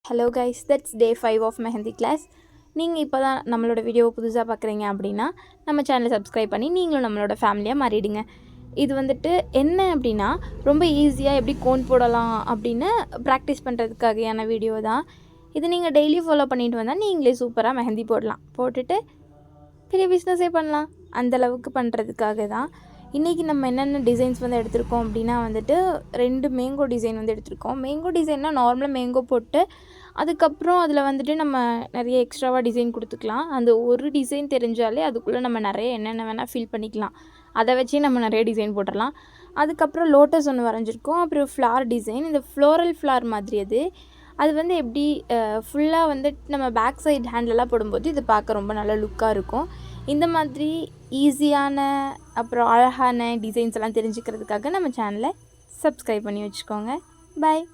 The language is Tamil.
Hello guys, that's day 5 of Mehendi class. நீங்கள் இப்போ தான் நம்மளோட வீடியோவை புதுசாக பார்க்குறீங்க அப்படின்னா நம்ம சேனலை சப்ஸ்கிரைப் பண்ணி நீங்களும் நம்மளோட ஃபேமிலியாக மாறிடுங்க. இது வந்துட்டு என்ன அப்படின்னா ரொம்ப ஈஸியாக எப்படி கோன் போடலாம் அப்படின்னு ப்ராக்டிஸ் பண்ணுறதுக்காகையான வீடியோ தான் இது. நீங்கள் டெய்லி ஃபாலோ பண்ணிட்டு வந்தால் நீங்களே சூப்பராக மெஹந்தி போடலாம், போட்டுட்டு பெரிய பிஸ்னஸே பண்ணலாம். அந்தளவுக்கு பண்ணுறதுக்காக தான் இன்றைக்கி நம்ம என்னென்ன டிசைன்ஸ் வந்து எடுத்திருக்கோம் அப்படின்னா வந்துட்டு 2 மேங்கோ டிசைன் வந்து எடுத்திருக்கோம். மேங்கோ டிசைன்னா நார்மலாக மேங்கோ போட்டு அதுக்கப்புறம் அதில் வந்துட்டு நம்ம நிறைய எக்ஸ்ட்ராவாக டிசைன் கொடுத்துக்கலாம். அந்த ஒரு டிசைன் தெரிஞ்சாலே அதுக்குள்ளே நம்ம நிறைய என்னென்ன வேணால் ஃபில் பண்ணிக்கலாம். அதை வச்சே நம்ம நிறைய டிசைன் போட்டுடலாம். அதுக்கப்புறம் லோட்டஸ் ஒன்று வரைஞ்சிருக்கோம். அப்புறம் ஃப்ளார் டிசைன், இந்த ஃப்ளோரல் ஃப்ளார் மாதிரி அது வந்து எப்படி ஃபுல்லாக வந்து நம்ம பேக் சைடு ஹேண்ட்லலாம் போடும்போது இது பார்க்க ரொம்ப நல்ல லுக்காக இருக்கும். இந்த மாதிரி ஈஸியான அப்புறம் அழகான டிசைன்ஸ் எல்லாம் தெரிஞ்சுக்கிறதுக்காக நம்ம சேனலை சப்ஸ்கிரைப் பண்ணி வச்சுக்கோங்க. பாய்.